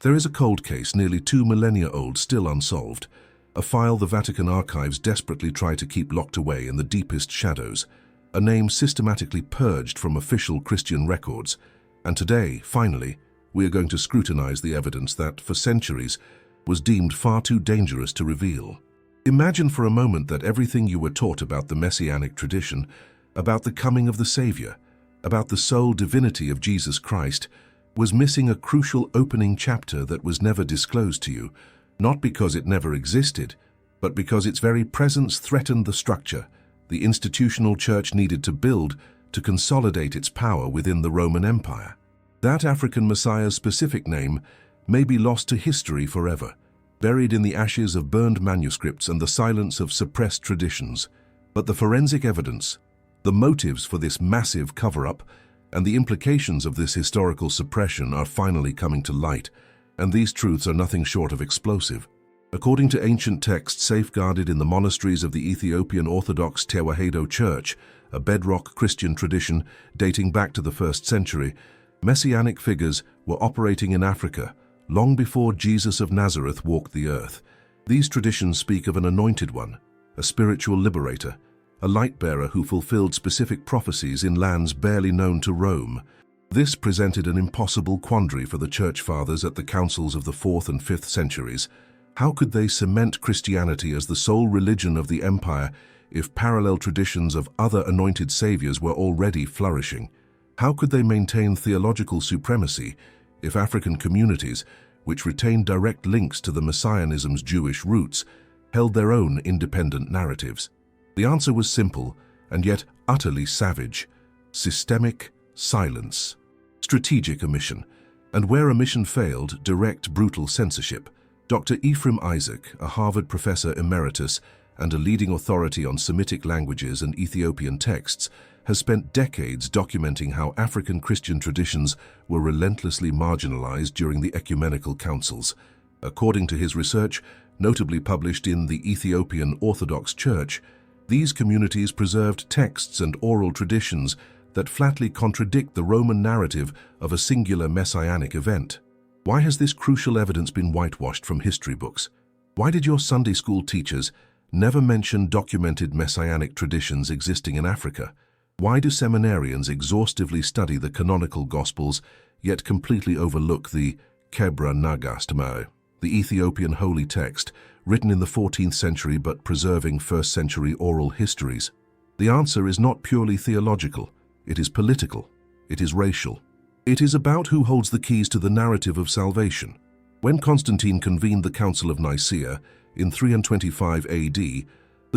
There is a cold case nearly 2 millennia old still unsolved, a file the Vatican archives desperately try to keep locked away in the deepest shadows, a name systematically purged from official Christian records. And today, finally, we are going to scrutinize the evidence that, for centuries, was deemed far too dangerous to reveal. Imagine for a moment that everything you were taught about the Messianic tradition, about the coming of the Savior, about the sole divinity of Jesus Christ, was missing a crucial opening chapter that was never disclosed to you, not because it never existed, but because its very presence threatened the structure the institutional church needed to build to consolidate its power within the Roman Empire. That African Messiah's specific name may be lost to history forever, buried in the ashes of burned manuscripts and the silence of suppressed traditions. But the forensic evidence, the motives for this massive cover-up, and the implications of this historical suppression are finally coming to light, and these truths are nothing short of explosive. According to ancient texts safeguarded in the monasteries of the Ethiopian Orthodox Tewahedo Church, a bedrock Christian tradition dating back to the 1st century, messianic figures were operating in Africa long before Jesus of Nazareth walked the earth. These traditions speak of an anointed one, a spiritual liberator, a light-bearer who fulfilled specific prophecies in lands barely known to Rome. This presented an impossible quandary for the Church Fathers at the councils of the 4th and 5th centuries. How could they cement Christianity as the sole religion of the empire if parallel traditions of other anointed saviors were already flourishing? How could they maintain theological supremacy if African communities, which retained direct links to the Messianism's Jewish roots, held their own independent narratives? The answer was simple and yet utterly savage: systemic silence, strategic omission, and where omission failed, direct brutal censorship. Dr. Ephraim Isaac, a Harvard professor emeritus and a leading authority on Semitic languages and Ethiopian texts, has spent decades documenting how African Christian traditions were relentlessly marginalized during the ecumenical councils. According to his research, notably published in the Ethiopian Orthodox Church, these communities preserved texts and oral traditions that flatly contradict the Roman narrative of a singular messianic event. Why has this crucial evidence been whitewashed from history books? Why did your Sunday school teachers never mention documented messianic traditions existing in Africa? Why do seminarians exhaustively study the canonical Gospels, yet completely overlook the Kebra Nagastamo, the Ethiopian holy text, written in the 14th century but preserving 1st century oral histories? The answer is not purely theological. It is political. It is racial. It is about who holds the keys to the narrative of salvation. When Constantine convened the Council of Nicaea in 325 AD, the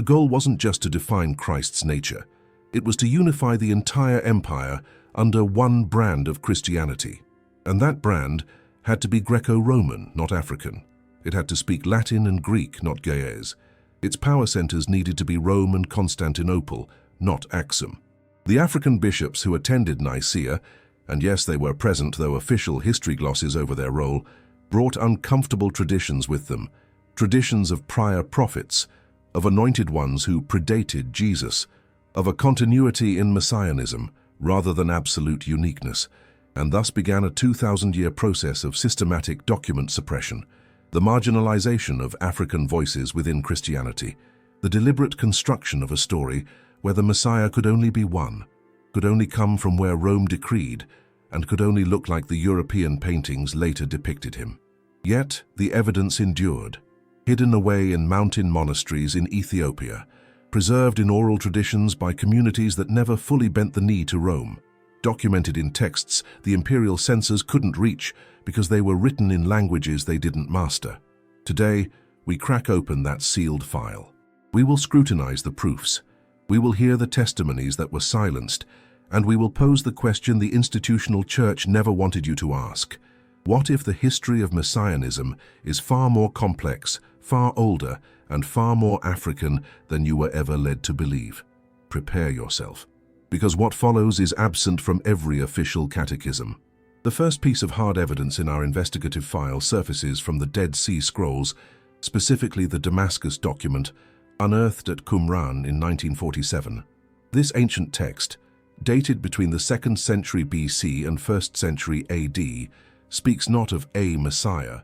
goal wasn't just to define Christ's nature. It was to unify the entire empire under one brand of Christianity. And that brand had to be Greco-Roman, not African. It had to speak Latin and Greek, not Ge'ez. Its power centers needed to be Rome and Constantinople, not Axum. The African bishops who attended Nicaea, and yes, they were present though official history glosses over their role, brought uncomfortable traditions with them, traditions of prior prophets, of anointed ones who predated Jesus, of a continuity in messianism rather than absolute uniqueness, and thus began a 2,000-year process of systematic document suppression, the marginalization of African voices within Christianity, the deliberate construction of a story where the Messiah could only be one, could only come from where Rome decreed, and could only look like the European paintings later depicted him. Yet the evidence endured, hidden away in mountain monasteries in Ethiopia, preserved in oral traditions by communities that never fully bent the knee to Rome, documented in texts the imperial censors couldn't reach because they were written in languages they didn't master. Today, we crack open that sealed file. We will scrutinize the proofs. We will hear the testimonies that were silenced, and we will pose the question the institutional church never wanted you to ask. What if the history of Messianism is far more complex, far older, and far more African than you were ever led to believe? Prepare yourself, because what follows is absent from every official catechism. The first piece of hard evidence in our investigative file surfaces from the Dead Sea Scrolls, specifically the Damascus document, unearthed at Qumran in 1947. This ancient text, dated between the 2nd century BC and 1st century AD, speaks not of a Messiah,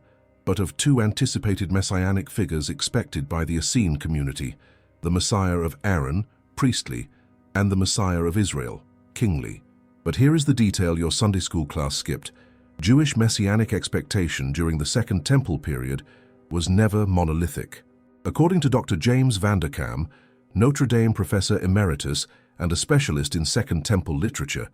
but of two anticipated messianic figures expected by the Essene community, the Messiah of Aaron, priestly, and the Messiah of Israel, kingly. But here is the detail your Sunday school class skipped. Jewish messianic expectation during the Second Temple period was never monolithic. According to Dr. James van der Kam, Notre Dame professor emeritus and a specialist in Second Temple literature,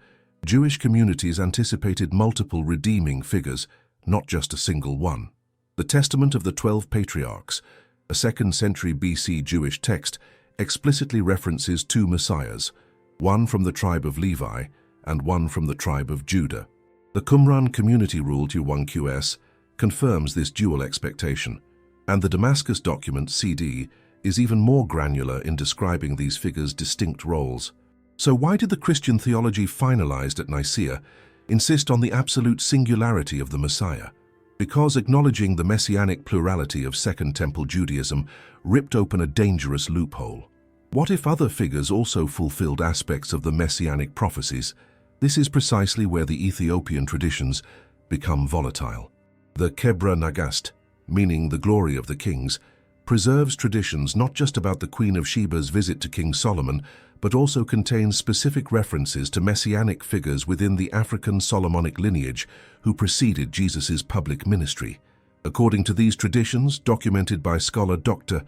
Jewish communities anticipated multiple redeeming figures, not just a single one. The Testament of the 12 Patriarchs, a 2nd century BC Jewish text, explicitly references two messiahs, one from the tribe of Levi and one from the tribe of Judah. The Qumran Community Rule Q1QS confirms this dual expectation, and the Damascus document CD is even more granular in describing these figures' distinct roles. So why did the Christian theology finalized at Nicaea insist on the absolute singularity of the Messiah? Because acknowledging the messianic plurality of Second Temple Judaism ripped open a dangerous loophole. What if other figures also fulfilled aspects of the messianic prophecies? This is precisely where the Ethiopian traditions become volatile. The Kebra Nagast, meaning the glory of the kings, preserves traditions not just about the Queen of Sheba's visit to King Solomon, but also contains specific references to messianic figures within the African Solomonic lineage who preceded Jesus' public ministry. According to these traditions, documented by scholar Dr.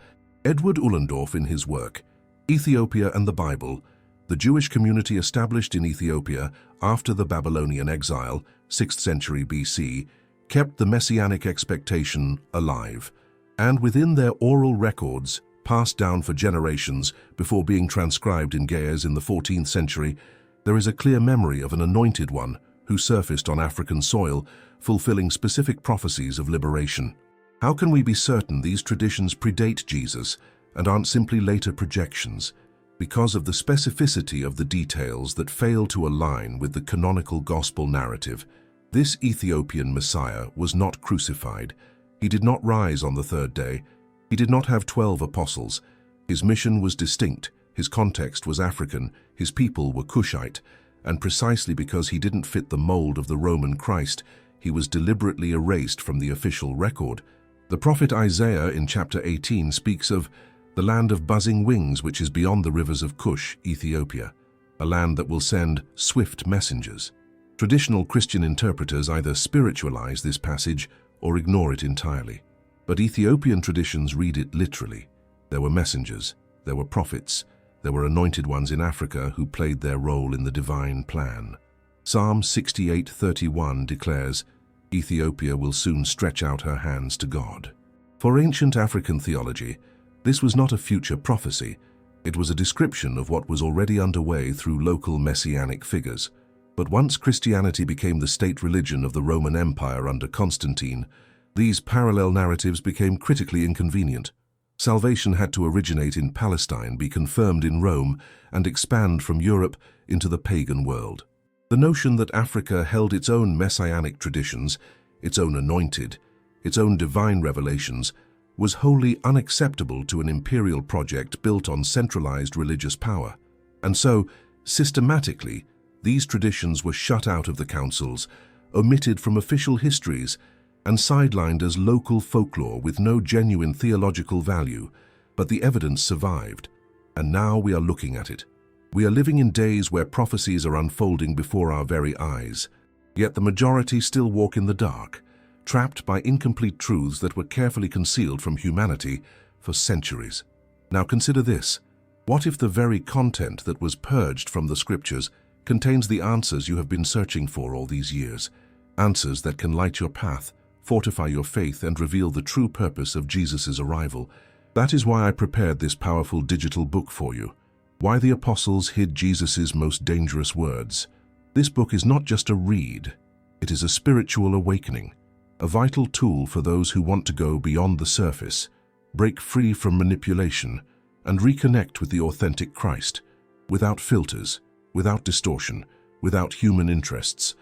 Edward Ullendorf in his work, Ethiopia and the Bible, the Jewish community established in Ethiopia after the Babylonian exile, 6th century BC, kept the messianic expectation alive, and within their oral records, passed down for generations before being transcribed in Ge'ez in the 14th century, there is a clear memory of an anointed one who surfaced on African soil, fulfilling specific prophecies of liberation. How can we be certain these traditions predate Jesus and aren't simply later projections? Because of the specificity of the details that fail to align with the canonical gospel narrative. This Ethiopian Messiah was not crucified. He did not rise on the third day. He did not have 12 apostles. His mission was distinct, his context was African, his people were Cushite, and precisely because he didn't fit the mold of the Roman Christ, he was deliberately erased from the official record. The prophet Isaiah in chapter 18 speaks of the land of buzzing wings which is beyond the rivers of Cush, Ethiopia, a land that will send swift messengers. Traditional Christian interpreters either spiritualize this passage or ignore it entirely. But Ethiopian traditions read it literally. There were messengers, there were prophets, there were anointed ones in Africa who played their role in the divine plan. Psalm 68:31 declares, Ethiopia will soon stretch out her hands to God. For ancient African theology, this was not a future prophecy. It was a description of what was already underway through local messianic figures. But once Christianity became the state religion of the Roman Empire under Constantine, these parallel narratives became critically inconvenient. Salvation had to originate in Palestine, be confirmed in Rome, and expand from Europe into the pagan world. The notion that Africa held its own messianic traditions, its own anointed, its own divine revelations, was wholly unacceptable to an imperial project built on centralized religious power. And so, systematically, these traditions were shut out of the councils, omitted from official histories, and sidelined as local folklore with no genuine theological value. But the evidence survived, and now we are looking at it. We are living in days where prophecies are unfolding before our very eyes, yet the majority still walk in the dark, trapped by incomplete truths that were carefully concealed from humanity for centuries. Now consider this. What if the very content that was purged from the scriptures contains the answers you have been searching for all these years? Answers that can light your path, fortify your faith, and reveal the true purpose of Jesus' arrival. That is why I prepared this powerful digital book for you. Why the Apostles Hid Jesus' Most Dangerous Words. This book is not just a read. It is a spiritual awakening. A vital tool for those who want to go beyond the surface, break free from manipulation, and reconnect with the authentic Christ, without filters, without distortion, without human interests.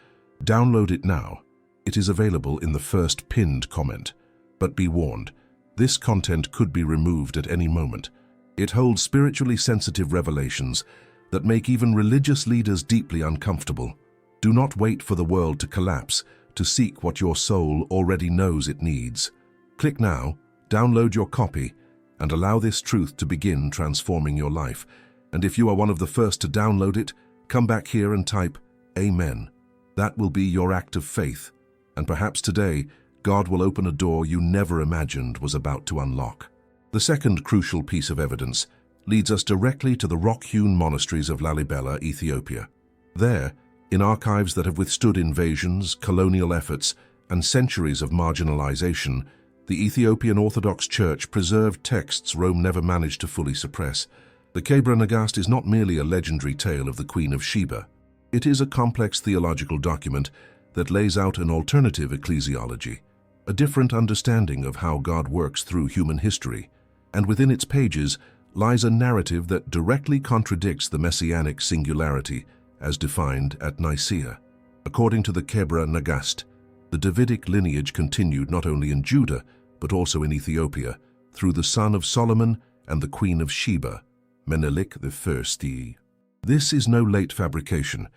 Download it now. It is available in the first pinned comment. But be warned, this content could be removed at any moment. It holds spiritually sensitive revelations that make even religious leaders deeply uncomfortable. Do not wait for the world to collapse to seek what your soul already knows it needs. Click now, download your copy, and allow this truth to begin transforming your life. And if you are one of the first to download it, come back here and type Amen. That will be your act of faith, and perhaps today, God will open a door you never imagined was about to unlock. The second crucial piece of evidence leads us directly to the rock-hewn monasteries of Lalibela, Ethiopia. There, in archives that have withstood invasions, colonial efforts, and centuries of marginalization, the Ethiopian Orthodox Church preserved texts Rome never managed to fully suppress. The Kebra Nagast is not merely a legendary tale of the Queen of Sheba. It is a complex theological document that lays out an alternative ecclesiology, a different understanding of how God works through human history, and within its pages lies a narrative that directly contradicts the messianic singularity as defined at Nicaea. According to the Kebra Nagast, the Davidic lineage continued not only in Judah, but also in Ethiopia, through the son of Solomon and the Queen of Sheba, Menelik I. This is no late fabrication.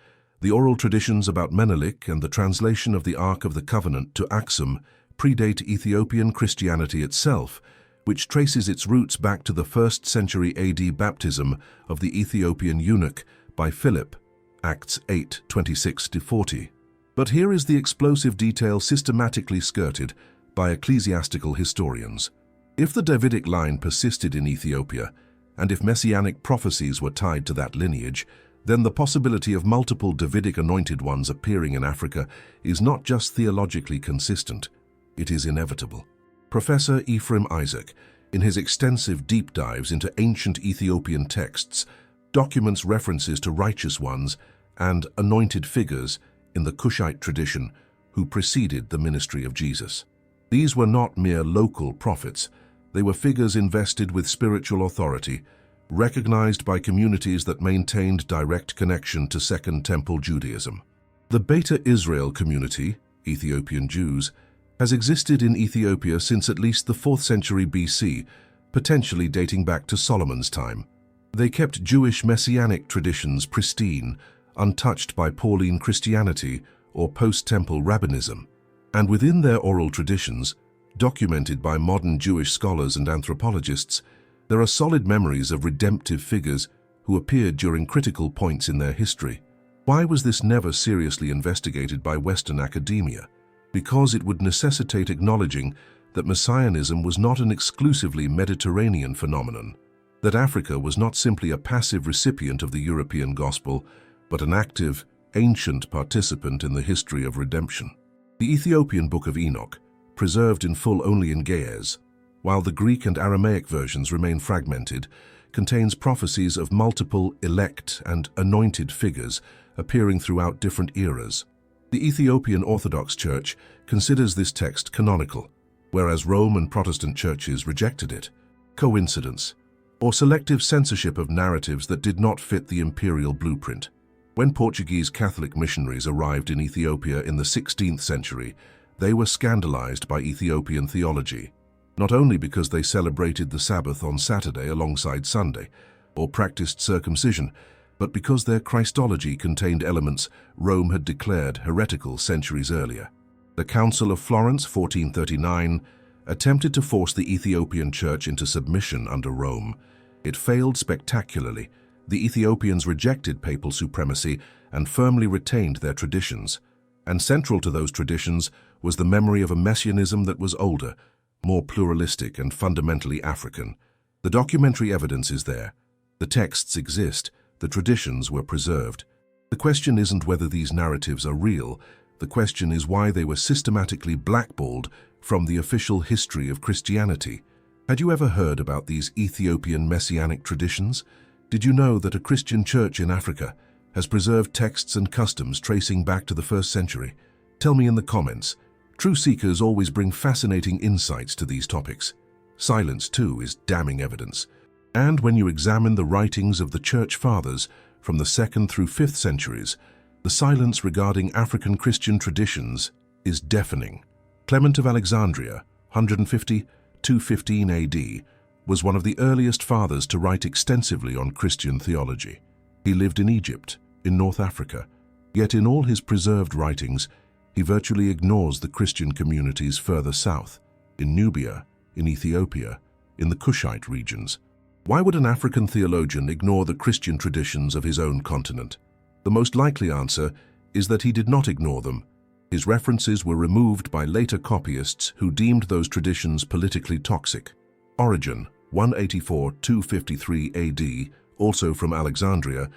The oral traditions about Menelik and the translation of the Ark of the Covenant to Aksum predate Ethiopian Christianity itself, which traces its roots back to the 1st century AD baptism of the Ethiopian eunuch by Philip, Acts 8:26-40. But here is the explosive detail systematically skirted by ecclesiastical historians. If the Davidic line persisted in Ethiopia, and if messianic prophecies were tied to that lineage, then the possibility of multiple Davidic anointed ones appearing in Africa is not just theologically consistent, it is inevitable. Professor Ephraim Isaac, in his extensive deep dives into ancient Ethiopian texts, documents references to righteous ones and anointed figures in the Cushite tradition who preceded the ministry of Jesus. These were not mere local prophets. They were figures invested with spiritual authority, recognized by communities that maintained direct connection to Second Temple Judaism. The Beta Israel community, Ethiopian Jews, has existed in Ethiopia since at least the 4th century BC, potentially dating back to Solomon's time. They kept Jewish messianic traditions pristine, untouched by Pauline Christianity or post-temple rabbinism. And within their oral traditions, documented by modern Jewish scholars and anthropologists, there are solid memories of redemptive figures who appeared during critical points in their history. Why was this never seriously investigated by Western academia? Because it would necessitate acknowledging that Messianism was not an exclusively Mediterranean phenomenon, that Africa was not simply a passive recipient of the European gospel, but an active, ancient participant in the history of redemption. The Ethiopian Book of Enoch, preserved in full only in Ge'ez, while the Greek and Aramaic versions remain fragmented, contains prophecies of multiple elect and anointed figures appearing throughout different eras. The Ethiopian Orthodox Church considers this text canonical, whereas Rome and Protestant churches rejected it. Coincidence, or selective censorship of narratives that did not fit the imperial blueprint. When Portuguese Catholic missionaries arrived in Ethiopia in the 16th century, they were scandalized by Ethiopian theology, not only because they celebrated the Sabbath on Saturday alongside Sunday, or practiced circumcision, but because their Christology contained elements Rome had declared heretical centuries earlier. The Council of Florence, 1439, attempted to force the Ethiopian Church into submission under Rome. It failed spectacularly. The Ethiopians rejected papal supremacy and firmly retained their traditions. And central to those traditions was the memory of a messianism that was older, more pluralistic and fundamentally African. The documentary evidence is there. The texts exist. The traditions were preserved. The question isn't whether these narratives are real. The question is why they were systematically blackballed from the official history of Christianity. Had you ever heard about these Ethiopian messianic traditions? Did you know that a Christian church in Africa has preserved texts and customs tracing back to the 1st century? Tell me in the comments. True seekers always bring fascinating insights to these topics. Silence, too, is damning evidence. And when you examine the writings of the Church Fathers from the 2nd through 5th centuries, the silence regarding African Christian traditions is deafening. Clement of Alexandria, 150–215 AD, was one of the earliest fathers to write extensively on Christian theology. He lived in Egypt, in North Africa, yet in all his preserved writings, He virtually ignores the Christian communities further south, in Nubia, in Ethiopia, in the Kushite regions. Why would an African theologian ignore the Christian traditions of his own continent? The most likely answer is that he did not ignore them. His references were removed by later copyists who deemed those traditions politically toxic. Origen, 184–253 AD, also from Alexandria,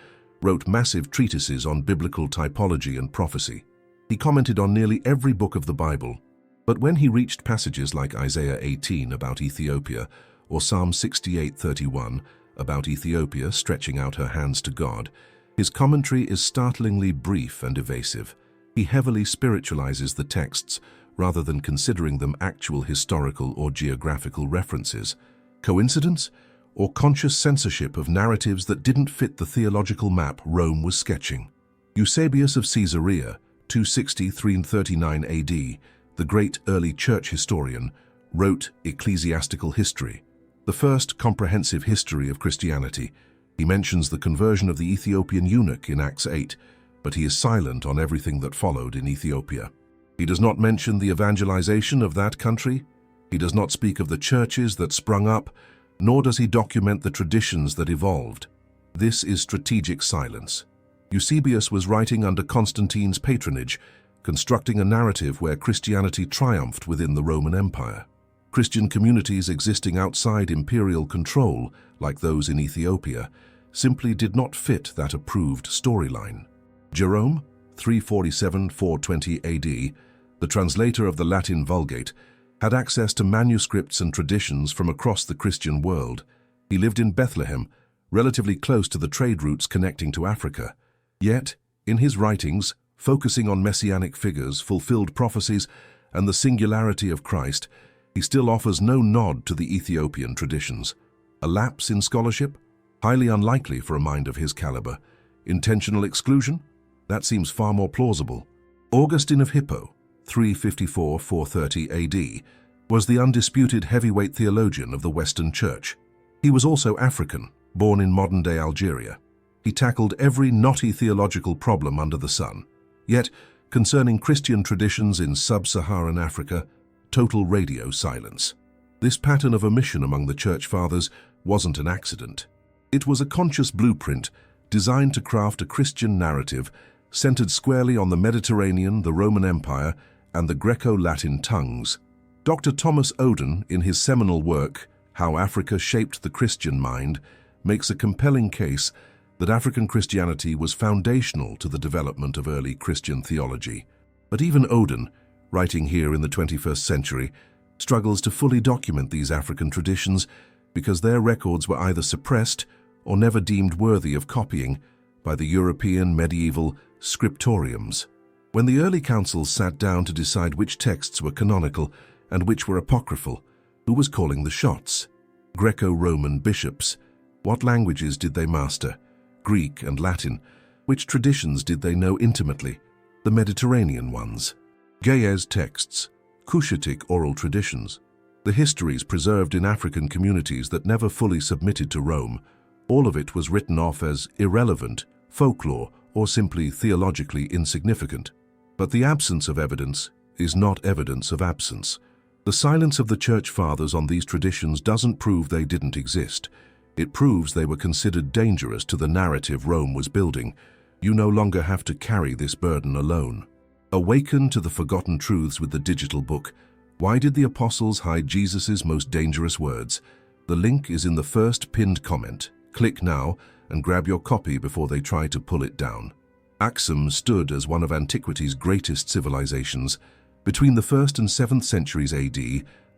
wrote massive treatises on biblical typology and prophecy. He commented on nearly every book of the Bible, but when he reached passages like Isaiah 18 about Ethiopia or Psalm 68:31 about Ethiopia stretching out her hands to God, his commentary is startlingly brief and evasive. He heavily spiritualizes the texts rather than considering them actual historical or geographical references. Coincidence? Or conscious censorship of narratives that didn't fit the theological map Rome was sketching? Eusebius of Caesarea, 260–339 AD, the great early church historian, wrote Ecclesiastical History, the first comprehensive history of Christianity. He mentions the conversion of the Ethiopian eunuch in Acts 8, but he is silent on everything that followed in Ethiopia. He does not mention the evangelization of that country. He does not speak of the churches that sprung up, nor does he document the traditions that evolved. This is strategic silence. Eusebius was writing under Constantine's patronage, constructing a narrative where Christianity triumphed within the Roman Empire. Christian communities existing outside imperial control, like those in Ethiopia, simply did not fit that approved storyline. Jerome, 347–420 AD, the translator of the Latin Vulgate, had access to manuscripts and traditions from across the Christian world. He lived in Bethlehem, relatively close to the trade routes connecting to Africa. Yet, in his writings, focusing on messianic figures, fulfilled prophecies, and the singularity of Christ, he still offers no nod to the Ethiopian traditions. A lapse in scholarship? Highly unlikely for a mind of his caliber. Intentional exclusion? That seems far more plausible. Augustine of Hippo, 354–430 AD, was the undisputed heavyweight theologian of the Western Church. He was also African, born in modern-day Algeria. He tackled every knotty theological problem under the sun. Yet, concerning Christian traditions in sub-Saharan Africa, total radio silence. This pattern of omission among the Church Fathers wasn't an accident. It was a conscious blueprint designed to craft a Christian narrative centered squarely on the Mediterranean, the Roman Empire, and the Greco-Latin tongues. Dr. Thomas Oden, in his seminal work, How Africa Shaped the Christian Mind, makes a compelling case that African Christianity was foundational to the development of early Christian theology. But even Oden, writing here in the 21st century, struggles to fully document these African traditions because their records were either suppressed or never deemed worthy of copying by the European medieval scriptoriums. When the early councils sat down to decide which texts were canonical and which were apocryphal, who was calling the shots? Greco-Roman bishops. What languages did they master? Greek and Latin. Which traditions did they know intimately? The Mediterranean ones. Ge'ez texts, Cushitic oral traditions, the histories preserved in African communities that never fully submitted to Rome. All of it was written off as irrelevant, folklore, or simply theologically insignificant. But the absence of evidence is not evidence of absence. The silence of the Church Fathers on these traditions doesn't prove they didn't exist. It proves they were considered dangerous to the narrative Rome was building. You no longer have to carry this burden alone. Awaken to the forgotten truths with the digital book. Why did the apostles hide Jesus' most dangerous words? The link is in the first pinned comment. Click now and grab your copy before they try to pull it down. Axum stood as one of antiquity's greatest civilizations. Between the 1st and 7th centuries AD,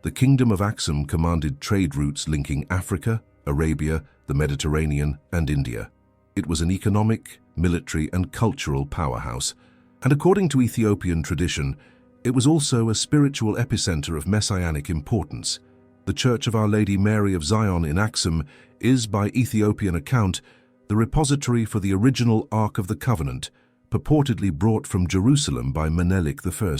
the kingdom of Axum commanded trade routes linking Africa, Arabia, the Mediterranean, and India. It was an economic, military, and cultural powerhouse. And according to Ethiopian tradition, it was also a spiritual epicenter of messianic importance. The Church of Our Lady Mary of Zion in Axum is, by Ethiopian account, the repository for the original Ark of the Covenant, purportedly brought from Jerusalem by Menelik I.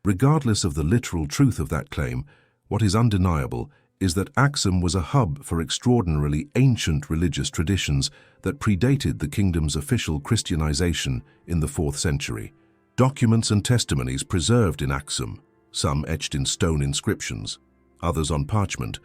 Regardless of the literal truth of that claim, what is undeniable is that Axum was a hub for extraordinarily ancient religious traditions that predated the kingdom's official Christianization in the 4th century. Documents and testimonies preserved in Axum, some etched in stone inscriptions, others on parchment,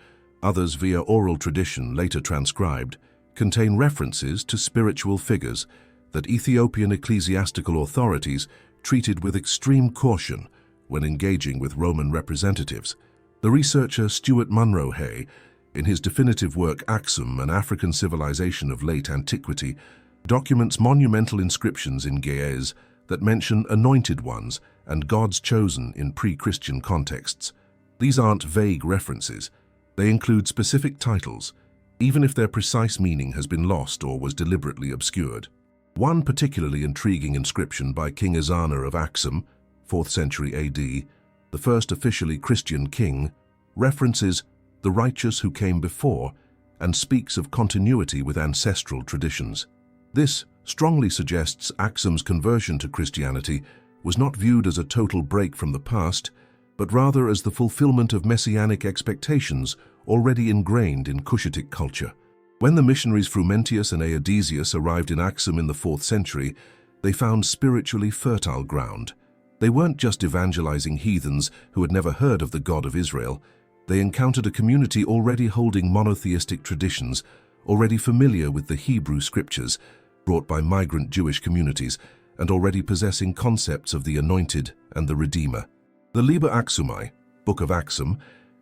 others via oral tradition later transcribed, contain references to spiritual figures that Ethiopian ecclesiastical authorities treated with extreme caution when engaging with Roman representatives. The researcher Stuart Munro Hay, in his definitive work Axum, An African Civilization of Late Antiquity, documents monumental inscriptions in Ge'ez that mention anointed ones and gods chosen in pre-Christian contexts. These aren't vague references. They include specific titles, even if their precise meaning has been lost or was deliberately obscured. One particularly intriguing inscription by King Ezana of Axum, 4th century AD, the first officially Christian king, references the righteous who came before and speaks of continuity with ancestral traditions. This strongly suggests Axum's conversion to Christianity was not viewed as a total break from the past, but rather as the fulfillment of messianic expectations already ingrained in Cushitic culture. When the missionaries Frumentius and Aedesius arrived in Axum in the 4th century, they found spiritually fertile ground. They weren't just evangelizing heathens who had never heard of the God of Israel. They encountered a community already holding monotheistic traditions, already familiar with the Hebrew scriptures, brought by migrant Jewish communities, and already possessing concepts of the Anointed and the Redeemer. The Liber Axumai, Book of Axum,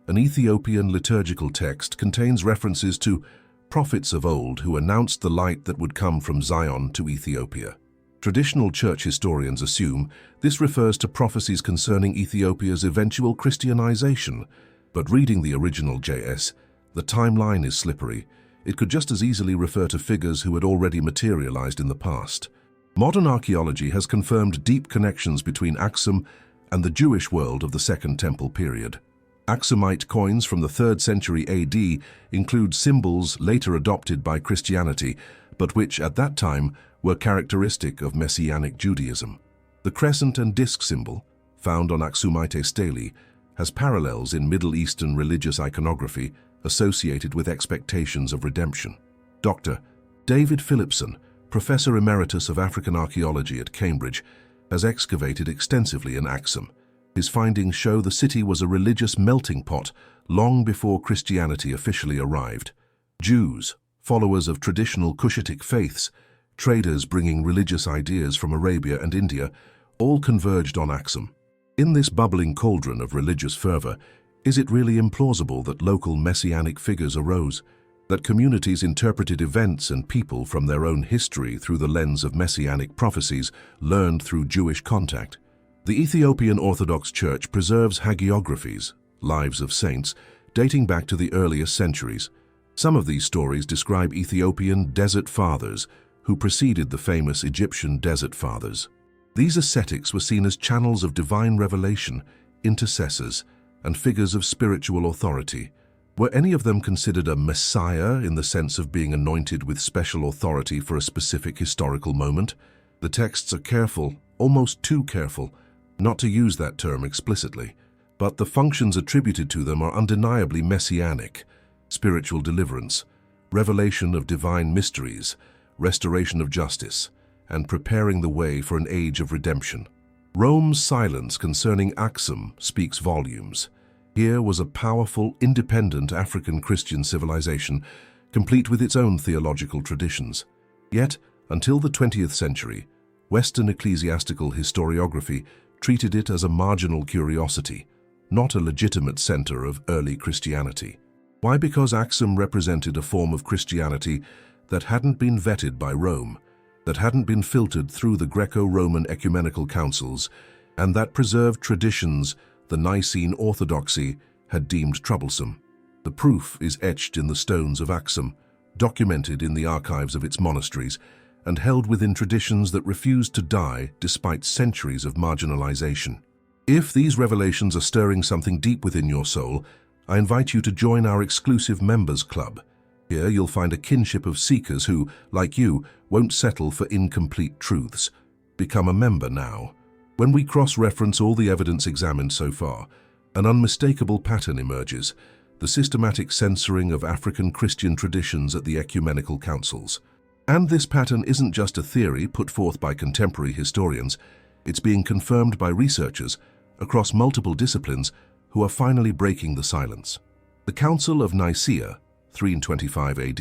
an Ethiopian liturgical text, contains references to prophets of old who announced the light that would come from Zion to Ethiopia. Traditional church historians assume this refers to prophecies concerning Ethiopia's eventual Christianization, but reading the original JS, the timeline is slippery. It could just as easily refer to figures who had already materialized in the past. Modern archaeology has confirmed deep connections between Axum and the Jewish world of the Second Temple period. Axumite coins from the 3rd century AD include symbols later adopted by Christianity, but which at that time were characteristic of Messianic Judaism. The crescent and disc symbol, found on Axumite stelae, has parallels in Middle Eastern religious iconography associated with expectations of redemption. Dr. David Phillipson, Professor Emeritus of African Archaeology at Cambridge, has excavated extensively in Axum. His findings show the city was a religious melting pot long before Christianity officially arrived. Jews, followers of traditional Cushitic faiths, traders bringing religious ideas from Arabia and India, all converged on Axum. In this bubbling cauldron of religious fervor, is it really implausible that local messianic figures arose, that communities interpreted events and people from their own history through the lens of messianic prophecies learned through Jewish contact? The Ethiopian Orthodox Church preserves hagiographies, lives of saints, dating back to the earliest centuries. Some of these stories describe Ethiopian desert fathers who preceded the famous Egyptian desert fathers. These ascetics were seen as channels of divine revelation, intercessors, and figures of spiritual authority. Were any of them considered a messiah in the sense of being anointed with special authority for a specific historical moment? The texts are careful, almost too careful, not to use that term explicitly, but the functions attributed to them are undeniably messianic: spiritual deliverance, revelation of divine mysteries, restoration of justice, and preparing the way for an age of redemption. Rome's silence concerning Axum speaks volumes. Here was a powerful, independent African Christian civilization, complete with its own theological traditions. Yet, until the 20th century, Western ecclesiastical historiography treated it as a marginal curiosity, not a legitimate center of early Christianity. Why? Because Axum represented a form of Christianity that hadn't been vetted by Rome, that hadn't been filtered through the Greco-Roman ecumenical councils, and that preserved traditions the Nicene Orthodoxy had deemed troublesome. The proof is etched in the stones of Axum, documented in the archives of its monasteries, and held within traditions that refused to die despite centuries of marginalization. If these revelations are stirring something deep within your soul, I invite you to join our exclusive members club. Here you'll find a kinship of seekers who, like you, won't settle for incomplete truths. Become a member now. When we cross-reference all the evidence examined so far, an unmistakable pattern emerges: the systematic censoring of African Christian traditions at the ecumenical councils. And this pattern isn't just a theory put forth by contemporary historians. It's being confirmed by researchers across multiple disciplines who are finally breaking the silence. The Council of Nicaea, 325 AD,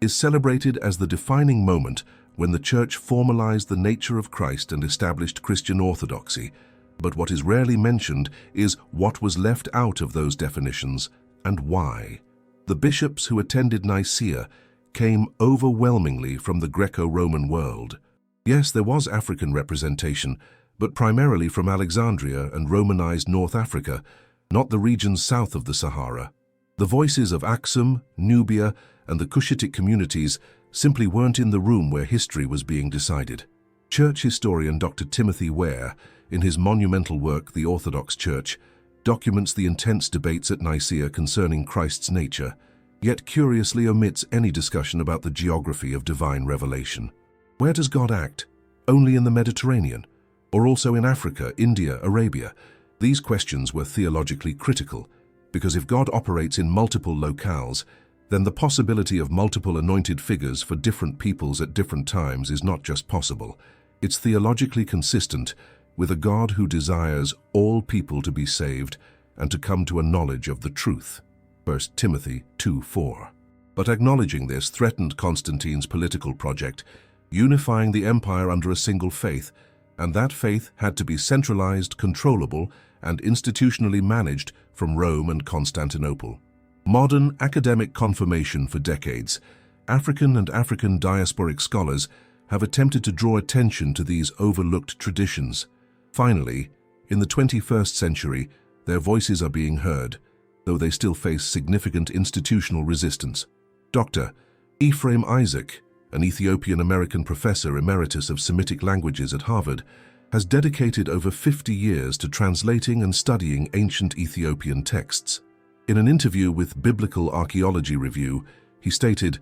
is celebrated as the defining moment when the Church formalized the nature of Christ and established Christian orthodoxy. But what is rarely mentioned is what was left out of those definitions and why. The bishops who attended Nicaea came overwhelmingly from the Greco-Roman world. Yes, there was African representation, but primarily from Alexandria and Romanized North Africa, not the regions south of the Sahara. The voices of Aksum, Nubia, and the Cushitic communities simply weren't in the room where history was being decided. Church historian Dr. Timothy Ware, in his monumental work The Orthodox Church, documents the intense debates at Nicaea concerning Christ's nature, yet curiously omits any discussion about the geography of divine revelation. Where does God act? Only in the Mediterranean? Or also in Africa, India, Arabia? These questions were theologically critical, because if God operates in multiple locales, then the possibility of multiple anointed figures for different peoples at different times is not just possible. It's theologically consistent with a God who desires all people to be saved and to come to a knowledge of the truth. 1 Timothy 2:4. But acknowledging this threatened Constantine's political project, unifying the empire under a single faith, and that faith had to be centralized, controllable, and institutionally managed from Rome and Constantinople. Modern academic confirmation for decades, African and African diasporic scholars have attempted to draw attention to these overlooked traditions. Finally, in the 21st century, their voices are being heard, though they still face significant institutional resistance. Dr. Ephraim Isaac, an Ethiopian-American professor emeritus of Semitic languages at Harvard, has dedicated over 50 years to translating and studying ancient Ethiopian texts. In an interview with Biblical Archaeology Review, he stated,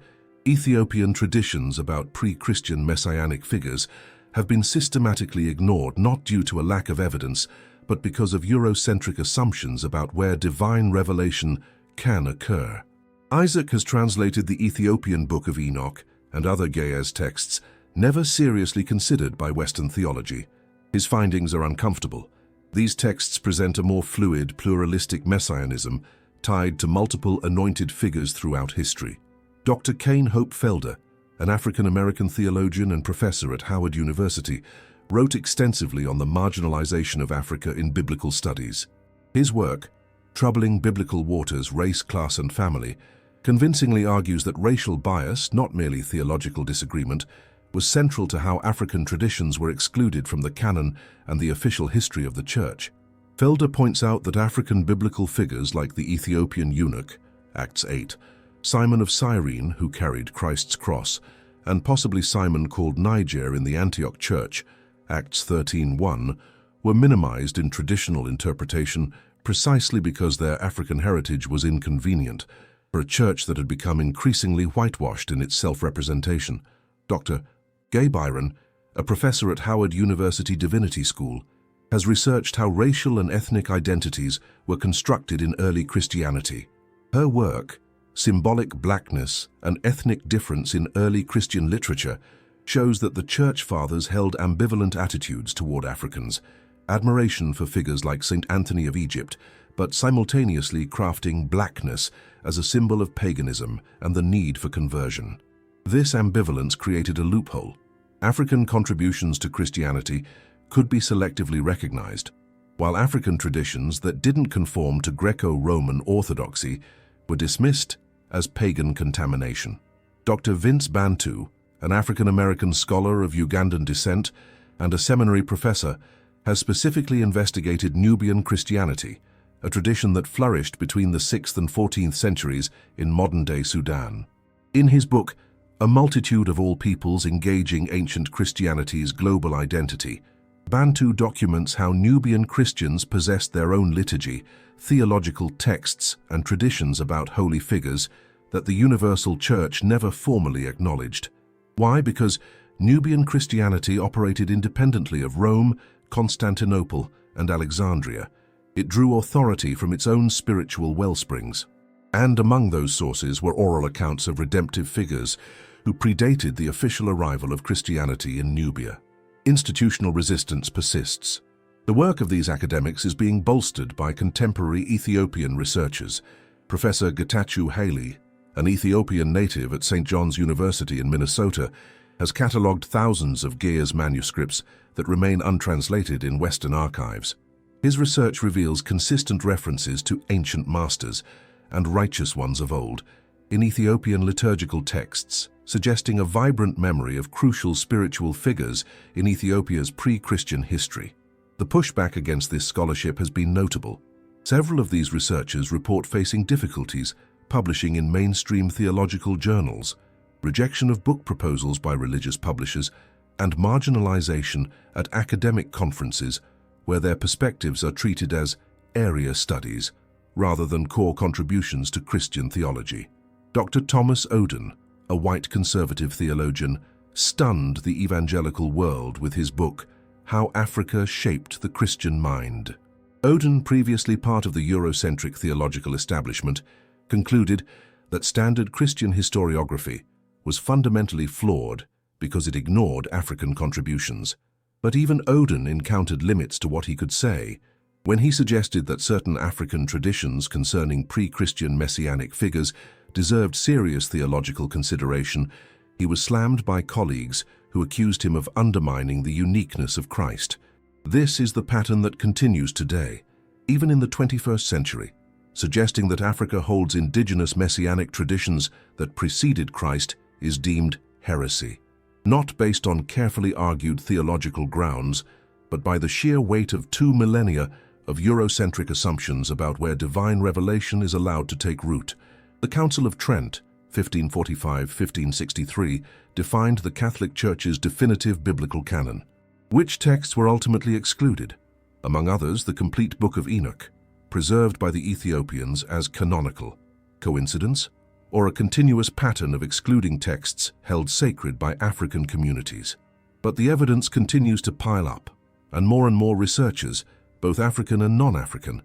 "Ethiopian traditions about pre-Christian messianic figures have been systematically ignored not due to a lack of evidence, but because of Eurocentric assumptions about where divine revelation can occur." Isaac has translated the Ethiopian Book of Enoch and other Ge'ez texts never seriously considered by Western theology. His findings are uncomfortable. These texts present a more fluid, pluralistic messianism tied to multiple anointed figures throughout history. Dr. Kane Hope Felder, an African-American theologian and professor at Howard University, wrote extensively on the marginalization of Africa in biblical studies. His work, Troubling Biblical Waters, Race, Class, and Family, convincingly argues that racial bias, not merely theological disagreement, was central to how African traditions were excluded from the canon and the official history of the Church. Felder points out that African biblical figures like the Ethiopian eunuch, Acts 8, Simon of Cyrene, who carried Christ's cross, and possibly Simon called Niger in the Antioch Church, Acts 13:1, were minimized in traditional interpretation precisely because their African heritage was inconvenient for a church that had become increasingly whitewashed in its self-representation. Dr. Gay Byron, a professor at Howard University Divinity School, has researched how racial and ethnic identities were constructed in early Christianity. Her work, Symbolic Blackness and Ethnic Difference in Early Christian Literature, shows that the Church Fathers held ambivalent attitudes toward Africans, admiration for figures like St. Anthony of Egypt, but simultaneously crafting blackness as a symbol of paganism and the need for conversion. This ambivalence created a loophole. African contributions to Christianity could be selectively recognized, while African traditions that didn't conform to Greco-Roman orthodoxy were dismissed as pagan contamination. Dr. Vince Bantu, an African-American scholar of Ugandan descent and a seminary professor, has specifically investigated Nubian Christianity, a tradition that flourished between the 6th and 14th centuries in modern-day Sudan. In his book, A Multitude of All Peoples Engaging Ancient Christianity's Global Identity, Bantu documents how Nubian Christians possessed their own liturgy, theological texts, and traditions about holy figures that the Universal Church never formally acknowledged. Why? Because Nubian Christianity operated independently of Rome, Constantinople, and Alexandria. It drew authority from its own spiritual wellsprings. And among those sources were oral accounts of redemptive figures who predated the official arrival of Christianity in Nubia. institutional resistance persists. The work of these academics is being bolstered by contemporary Ethiopian researchers. Professor Getachew Haile, an Ethiopian native at St. John's University in Minnesota, has catalogued thousands of Ge'ez manuscripts that remain untranslated in Western archives. His research reveals consistent references to ancient masters and righteous ones of old in Ethiopian liturgical texts, suggesting a vibrant memory of crucial spiritual figures in Ethiopia's pre-Christian history. The pushback against this scholarship has been notable. Several of these researchers report facing difficulties publishing in mainstream theological journals, rejection of book proposals by religious publishers, and marginalization at academic conferences where their perspectives are treated as area studies rather than core contributions to Christian theology. Dr. Thomas Oden, a white conservative theologian, stunned the evangelical world with his book, How Africa Shaped the Christian Mind. Oden, previously part of the Eurocentric theological establishment, concluded that standard Christian historiography was fundamentally flawed because it ignored African contributions. But even Oden encountered limits to what he could say. When he suggested that certain African traditions concerning pre-Christian messianic figures deserved serious theological consideration, he was slammed by colleagues who accused him of undermining the uniqueness of Christ. This is the pattern that continues today, even in the 21st century, suggesting that Africa holds indigenous messianic traditions that preceded Christ is deemed heresy, not based on carefully argued theological grounds, but by the sheer weight of 2 millennia of Eurocentric assumptions about where divine revelation is allowed to take root. The Council of Trent, 1545-1563, defined the Catholic Church's definitive biblical canon. Which texts were ultimately excluded? Among others, the complete Book of Enoch, preserved by the Ethiopians as canonical. Coincidence? Or a continuous pattern of excluding texts held sacred by African communities? But the evidence continues to pile up, and more researchers, both African and non-African,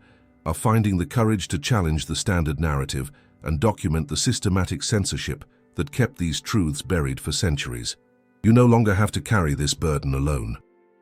are finding the courage to challenge the standard narrative and document the systematic censorship that kept these truths buried for centuries. You no longer have to carry this burden alone.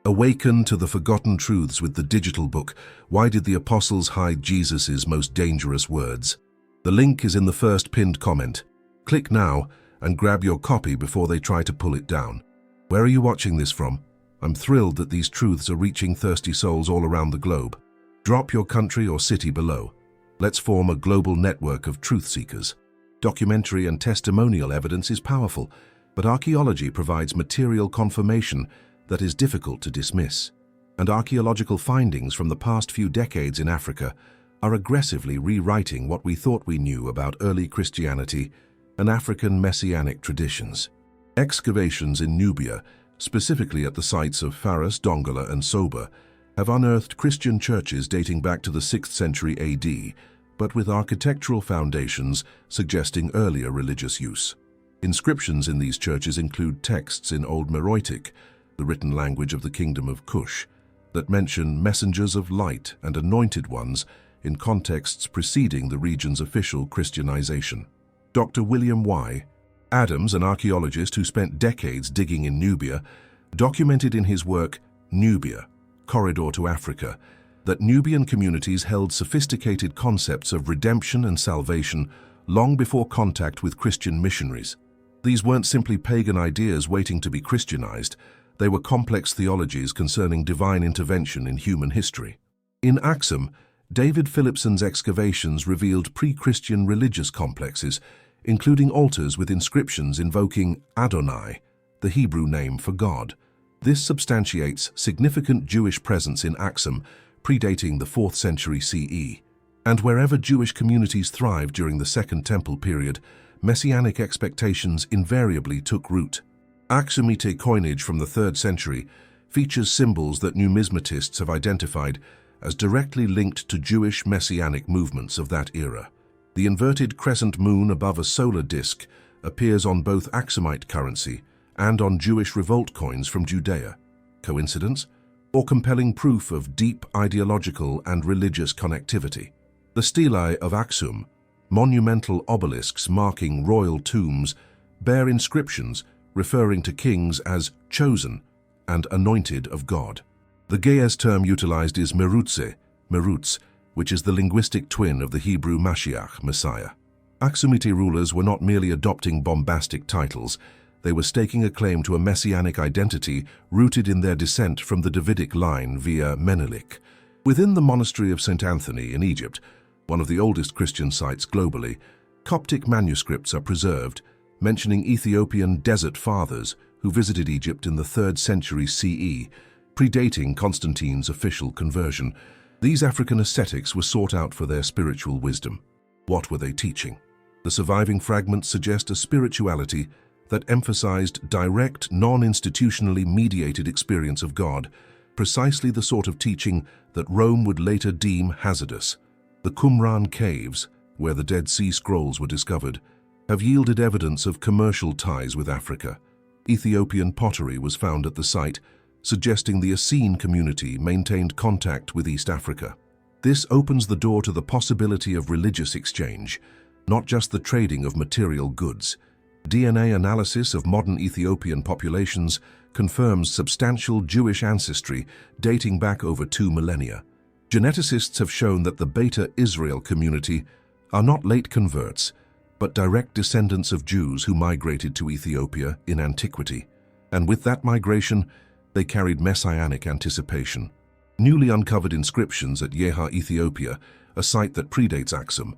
Awaken to the forgotten truths with the digital book, Why Did the Apostles Hide Jesus' Most Dangerous Words? The link is in the first pinned comment. Click now and grab your copy before they try to pull it down. Where are you watching this from? I'm thrilled that these truths are reaching thirsty souls all around the globe. Drop your country or city below. Let's form a global network of truth seekers. Documentary and testimonial evidence is powerful, but archaeology provides material confirmation that is difficult to dismiss. And archaeological findings from the past few decades in Africa are aggressively rewriting what we thought we knew about early Christianity and African messianic traditions. Excavations in Nubia, specifically at the sites of Pharos, Dongola, and Soba, have unearthed Christian churches dating back to the 6th century AD, but with architectural foundations suggesting earlier religious use. Inscriptions in these churches include texts in Old Meroitic, the written language of the Kingdom of Kush, that mention messengers of light and anointed ones in contexts preceding the region's official Christianization. Dr. William Y. Adams, an archaeologist who spent decades digging in Nubia, documented in his work Nubia, Corridor to Africa, that Nubian communities held sophisticated concepts of redemption and salvation long before contact with Christian missionaries. These weren't simply pagan ideas waiting to be Christianized, they were complex theologies concerning divine intervention in human history. In Axum, David Phillipson's excavations revealed pre-Christian religious complexes, including altars with inscriptions invoking Adonai, the Hebrew name for God. This substantiates significant Jewish presence in Axum, predating the 4th century CE. And wherever Jewish communities thrived during the Second Temple period, messianic expectations invariably took root. Aksumite coinage from the 3rd century features symbols that numismatists have identified as directly linked to Jewish messianic movements of that era. The inverted crescent moon above a solar disk appears on both Aksumite currency and on Jewish revolt coins from Judea. Coincidence? Or compelling proof of deep ideological and religious connectivity? The stelae of Aksum, monumental obelisks marking royal tombs, bear inscriptions referring to kings as chosen and anointed of God. The Ge'ez term utilized is merutz, which is the linguistic twin of the Hebrew Mashiach, Messiah. Aksumite rulers were not merely adopting bombastic titles, they were staking a claim to a messianic identity rooted in their descent from the Davidic line via Menelik. Within the monastery of St. Anthony in Egypt, one of the oldest Christian sites globally, Coptic manuscripts are preserved, mentioning Ethiopian desert fathers who visited Egypt in the 3rd century CE, predating Constantine's official conversion. These African ascetics were sought out for their spiritual wisdom. What were they teaching? The surviving fragments suggest a spirituality that emphasized direct, non-institutionally mediated experience of God, precisely the sort of teaching that Rome would later deem hazardous. The Qumran caves, where the Dead Sea Scrolls were discovered, have yielded evidence of commercial ties with Africa. Ethiopian pottery was found at the site, suggesting the Essene community maintained contact with East Africa. This opens the door to the possibility of religious exchange, not just the trading of material goods. DNA analysis of modern Ethiopian populations confirms substantial Jewish ancestry dating back over 2 millennia. Geneticists have shown that the Beta Israel community are not late converts, but direct descendants of Jews who migrated to Ethiopia in antiquity. And with that migration, they carried messianic anticipation. Newly uncovered inscriptions at Yeha, Ethiopia, a site that predates Aksum,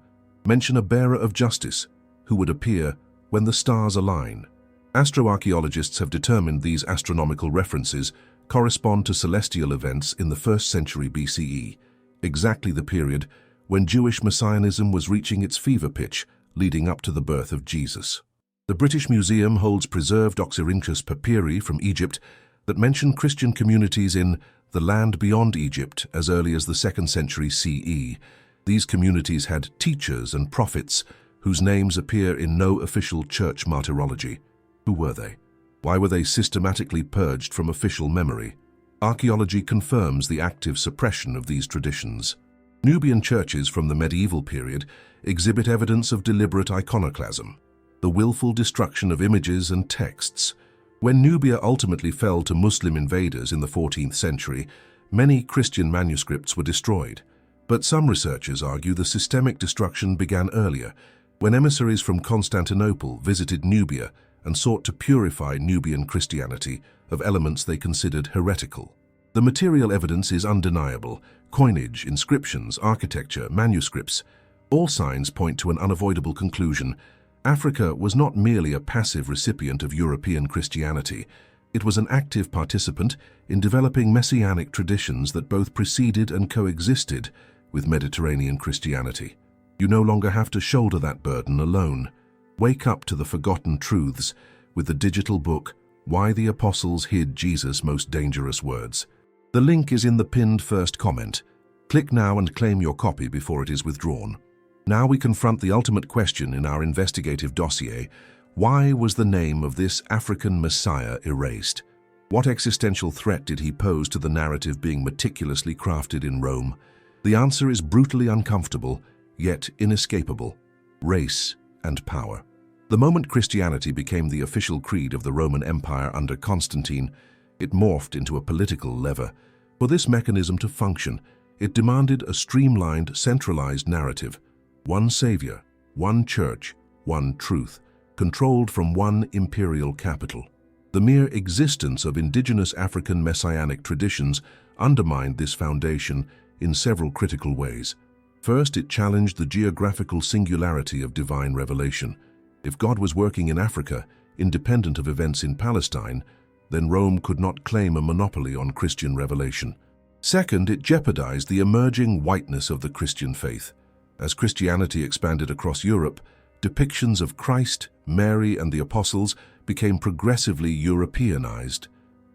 mention a bearer of justice who would appear when the stars align. Astroarchaeologists have determined these astronomical references correspond to celestial events in the 1st century BCE, exactly the period when Jewish messianism was reaching its fever pitch leading up to the birth of Jesus. The British Museum holds preserved Oxyrhynchus papyri from Egypt that mention Christian communities in the land beyond Egypt as early as the 2nd century CE. These communities had teachers and prophets whose names appear in no official church martyrology. Who were they? Why were they systematically purged from official memory? Archaeology confirms the active suppression of these traditions. Nubian churches from the medieval period exhibit evidence of deliberate iconoclasm, the willful destruction of images and texts. When Nubia ultimately fell to Muslim invaders in the 14th century, many Christian manuscripts were destroyed. But some researchers argue the systemic destruction began earlier, when emissaries from Constantinople visited Nubia and sought to purify Nubian Christianity of elements they considered heretical. The material evidence is undeniable: coinage, inscriptions, architecture, manuscripts. All signs point to an unavoidable conclusion. Africa was not merely a passive recipient of European Christianity. It was an active participant in developing messianic traditions that both preceded and coexisted with Mediterranean Christianity. You no longer have to shoulder that burden alone. Wake up to the forgotten truths with the digital book, Why the Apostles Hid Jesus' Most Dangerous Words. The link is in the pinned first comment. Click now and claim your copy before it is withdrawn. Now we confront the ultimate question in our investigative dossier. Why was the name of this African Messiah erased? What existential threat did he pose to the narrative being meticulously crafted in Rome? The answer is brutally uncomfortable, yet inescapable: race and power. The moment Christianity became the official creed of the Roman Empire under Constantine, it morphed into a political lever. For this mechanism to function, it demanded a streamlined, centralized narrative: one savior, one church, one truth, controlled from one imperial capital. The mere existence of indigenous African messianic traditions undermined this foundation in several critical ways. First, it challenged the geographical singularity of divine revelation. If God was working in Africa, independent of events in Palestine, then Rome could not claim a monopoly on Christian revelation. Second, it jeopardized the emerging whiteness of the Christian faith. As Christianity expanded across Europe, depictions of Christ, Mary, and the apostles became progressively Europeanized.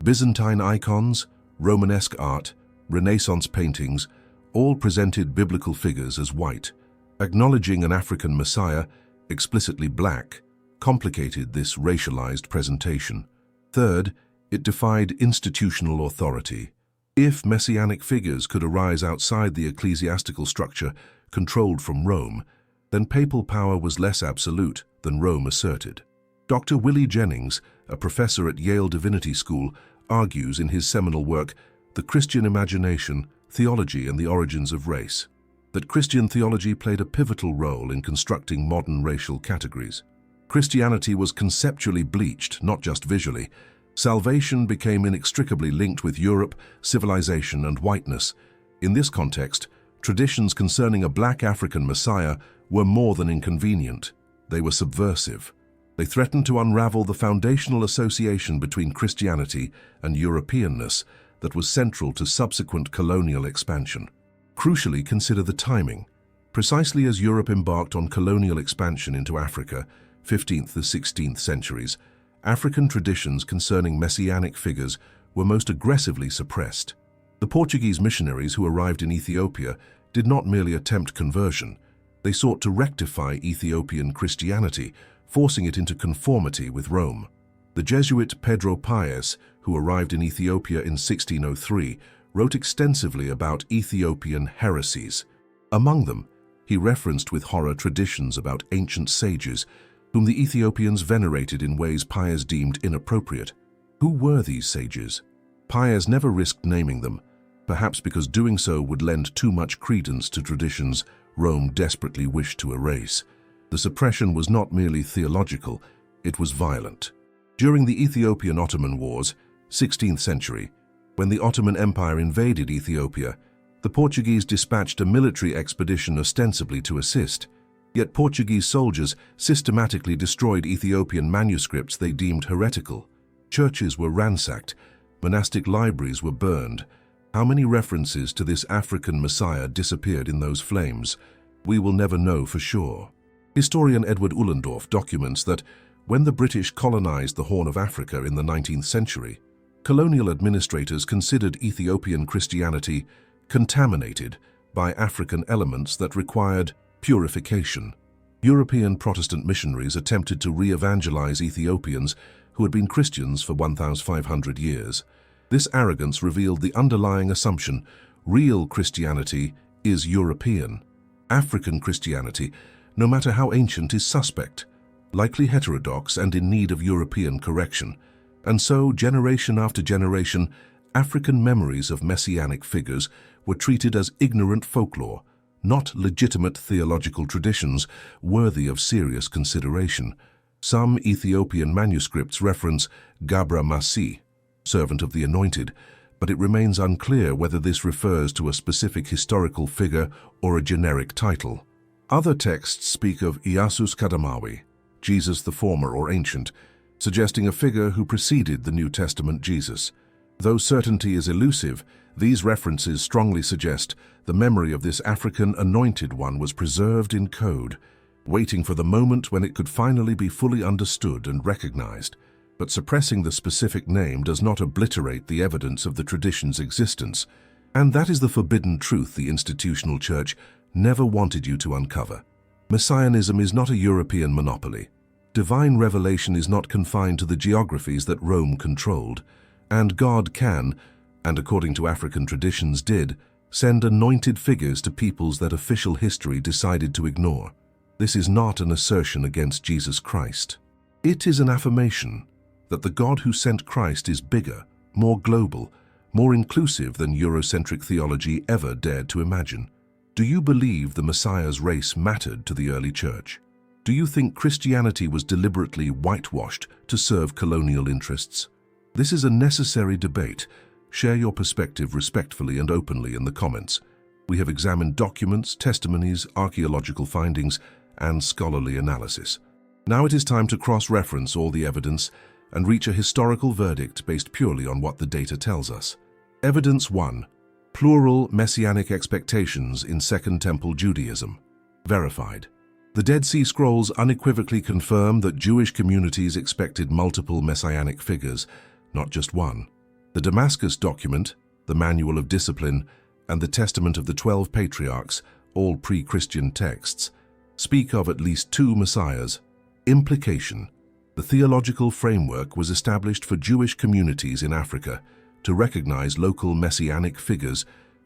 Byzantine icons, Romanesque art, Renaissance paintings all presented biblical figures as white. Acknowledging an African Messiah, explicitly black, complicated this racialized presentation. Third, it defied institutional authority. If messianic figures could arise outside the ecclesiastical structure controlled from Rome, then papal power was less absolute than Rome asserted. Dr. Willie Jennings, a professor at Yale Divinity School, argues in his seminal work, The Christian Imagination, Theology and the Origins of Race, that Christian theology played a pivotal role in constructing modern racial categories. Christianity was conceptually bleached, not just visually. Salvation became inextricably linked with Europe, civilization, and whiteness. In this context, traditions concerning a black African Messiah were more than inconvenient. They were subversive. They threatened to unravel the foundational association between Christianity and Europeanness that was central to subsequent colonial expansion. Crucially, consider the timing. Precisely as Europe embarked on colonial expansion into Africa, 15th to 16th centuries, African traditions concerning messianic figures were most aggressively suppressed. The Portuguese missionaries who arrived in Ethiopia did not merely attempt conversion. They sought to rectify Ethiopian Christianity, forcing it into conformity with Rome. The Jesuit Pedro Paes, who arrived in Ethiopia in 1603, wrote extensively about Ethiopian heresies. Among them, he referenced with horror traditions about ancient sages, whom the Ethiopians venerated in ways Paes deemed inappropriate. Who were these sages? Paes never risked naming them, perhaps because doing so would lend too much credence to traditions Rome desperately wished to erase. The suppression was not merely theological, it was violent. During the Ethiopian-Ottoman Wars, 16th century, when the Ottoman Empire invaded Ethiopia, the Portuguese dispatched a military expedition ostensibly to assist. Yet Portuguese soldiers systematically destroyed Ethiopian manuscripts they deemed heretical. Churches were ransacked, monastic libraries were burned. How many references to this African Messiah disappeared in those flames? We will never know for sure. Historian Edward Ullendorf documents that when the British colonized the Horn of Africa in the 19th century, colonial administrators considered Ethiopian Christianity contaminated by African elements that required purification. European Protestant missionaries attempted to re-evangelize Ethiopians who had been Christians for 1,500 years. This arrogance revealed the underlying assumption: real Christianity is European. African Christianity, no matter how ancient, is suspect, likely heterodox and in need of European correction. And so, generation after generation, African memories of messianic figures were treated as ignorant folklore, not legitimate theological traditions worthy of serious consideration. Some Ethiopian manuscripts reference Gabra Masih, servant of the anointed, but it remains unclear whether this refers to a specific historical figure or a generic title. Other texts speak of Iyasus Kadamawi, Jesus the Former or Ancient, suggesting a figure who preceded the New Testament Jesus. Though certainty is elusive, these references strongly suggest the memory of this African anointed one was preserved in code, waiting for the moment when it could finally be fully understood and recognized. But suppressing the specific name does not obliterate the evidence of the tradition's existence, and that is the forbidden truth the institutional church never wanted you to uncover. Messianism is not a European monopoly. Divine revelation is not confined to the geographies that Rome controlled, and God can, and according to African traditions did, send anointed figures to peoples that official history decided to ignore. This is not an assertion against Jesus Christ. It is an affirmation that the God who sent Christ is bigger, more global, more inclusive than Eurocentric theology ever dared to imagine. Do you believe the Messiah's race mattered to the early church? Do you think Christianity was deliberately whitewashed to serve colonial interests? This is a necessary debate. Share your perspective respectfully and openly in the comments. We have examined documents, testimonies, archaeological findings, and scholarly analysis. Now it is time to cross-reference all the evidence and reach a historical verdict based purely on what the data tells us. Evidence 1. Plural messianic expectations in Second Temple Judaism. Verified. The Dead Sea Scrolls unequivocally confirm that Jewish communities expected multiple messianic figures, not just one. The Damascus document, the Manual of Discipline, and the Testament of the 12 Patriarchs, all pre-Christian texts, speak of at least two messiahs. Implication: the theological framework was established for Jewish communities in Africa to recognize local messianic figures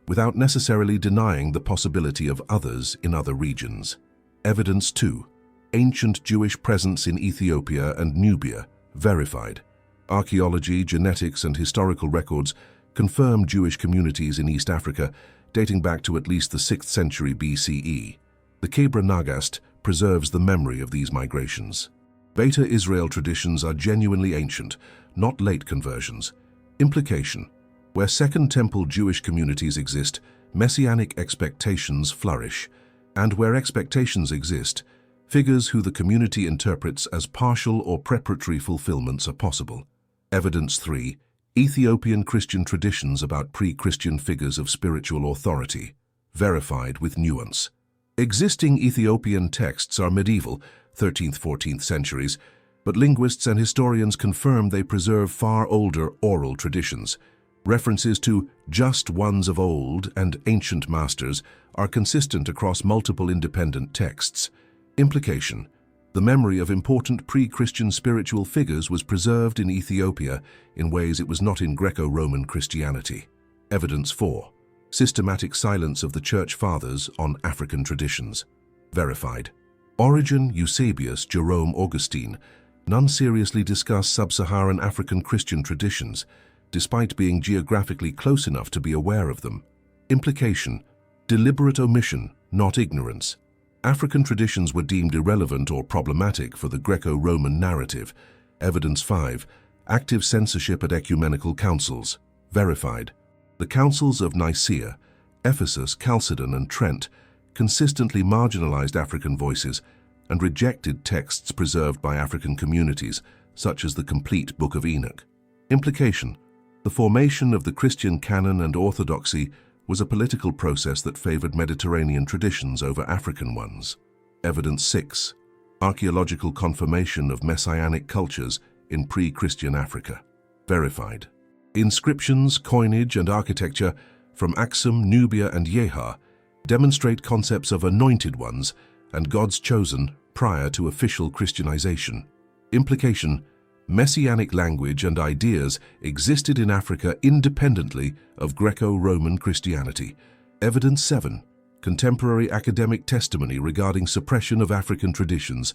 without necessarily denying the possibility of others in other regions. Evidence 2. Ancient Jewish presence in Ethiopia and Nubia. Verified. Archaeology, genetics, and historical records confirm Jewish communities in East Africa dating back to at least the 6th century BCE. The Kebra Nagast preserves the memory of these migrations. Beta Israel traditions are genuinely ancient, not late conversions. Implication: where Second Temple Jewish communities exist, messianic expectations flourish, and where expectations exist, figures who the community interprets as partial or preparatory fulfillments are possible. Evidence 3. Ethiopian Christian traditions about pre-Christian figures of spiritual authority, verified with nuance. Existing Ethiopian texts are medieval, 13th–14th centuries, but linguists and historians confirm they preserve far older oral traditions. References to just ones of old and ancient masters are consistent across multiple independent texts. Implication: the memory of important pre-Christian spiritual figures was preserved in Ethiopia in ways it was not in Greco-Roman Christianity. Evidence 4. Systematic silence of the Church Fathers on African traditions. Verified. Origen, Eusebius, Jerome, Augustine, none seriously discuss sub-Saharan African Christian traditions, despite being geographically close enough to be aware of them. Implication: deliberate omission, not ignorance. African traditions were deemed irrelevant or problematic for the Greco-Roman narrative. Evidence 5. Active censorship at ecumenical councils. Verified. The councils of Nicaea, Ephesus, Chalcedon, and Trent consistently marginalized African voices and rejected texts preserved by African communities, such as the complete Book of Enoch. Implication: the formation of the Christian canon and orthodoxy was a political process that favored Mediterranean traditions over African ones. Evidence 6. Archaeological confirmation of messianic cultures in pre-Christian Africa. Verified. Inscriptions, coinage, and architecture from Axum, Nubia, and Yeha demonstrate concepts of anointed ones and God's chosen prior to official Christianization. Implication: messianic language and ideas existed in Africa independently of Greco-Roman Christianity. Evidence 7. Contemporary academic testimony regarding suppression of African traditions.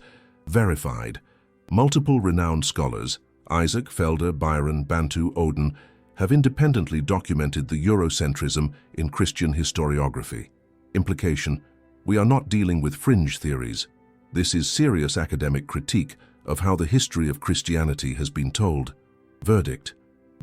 Verified. Multiple renowned scholars, Isaac, Felder, Byron, Bantu, Oden, have independently documented the Eurocentrism in Christian historiography. Implication: we are not dealing with fringe theories. This is serious academic critique of how the history of Christianity has been told. Verdict: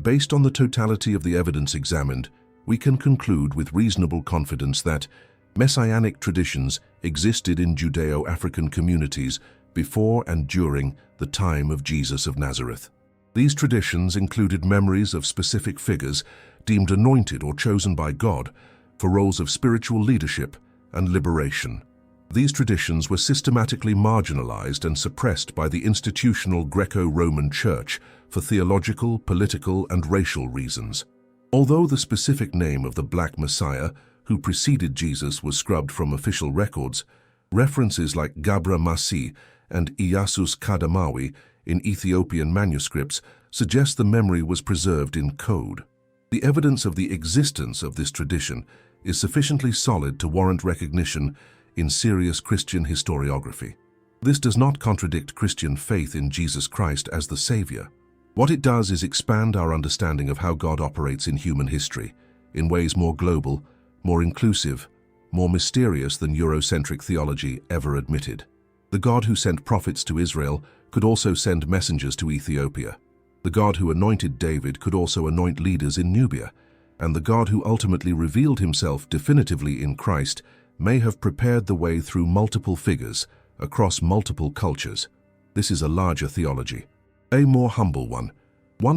based on the totality of the evidence examined, we can conclude with reasonable confidence that messianic traditions existed in Judeo-African communities before and during the time of Jesus of Nazareth. These traditions included memories of specific figures deemed anointed or chosen by God for roles of spiritual leadership and liberation. These traditions were systematically marginalized and suppressed by the institutional Greco-Roman Church for theological, political, and racial reasons. Although the specific name of the Black Messiah who preceded Jesus was scrubbed from official records, references like Gabra Masi and Iyasus Kadamawi in Ethiopian manuscripts suggest the memory was preserved in code. The evidence of the existence of this tradition is sufficiently solid to warrant recognition in serious Christian historiography. This does not contradict Christian faith in Jesus Christ as the Savior. What it does is expand our understanding of how God operates in human history, in ways more global, more inclusive, more mysterious than Eurocentric theology ever admitted. The God who sent prophets to Israel could also send messengers to Ethiopia. The God who anointed David could also anoint leaders in Nubia. And the God who ultimately revealed himself definitively in Christ may have prepared the way through multiple figures across multiple cultures. This is a larger theology, a more humble one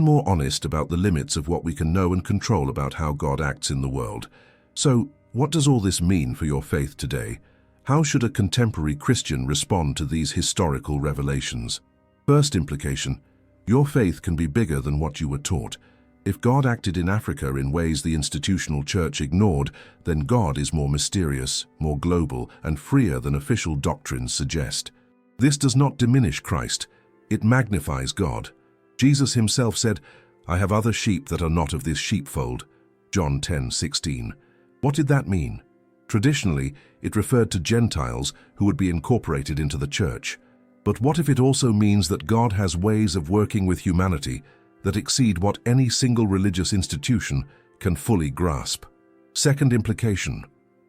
more honest about the limits of what we can know and control about how God acts in the world. So, what does all this mean for your faith today? How should a contemporary Christian respond to these historical revelations? First implication: your faith can be bigger than what you were taught. If God acted in Africa in ways the institutional church ignored, then God is more mysterious, more global, and freer than official doctrines suggest. This does not diminish Christ, it magnifies God. Jesus himself said, "I have other sheep that are not of this sheepfold." John 10:16. What did that mean? Traditionally, it referred to Gentiles who would be incorporated into the church. But what if it also means that God has ways of working with humanity that exceed what any single religious institution can fully grasp. Second implication: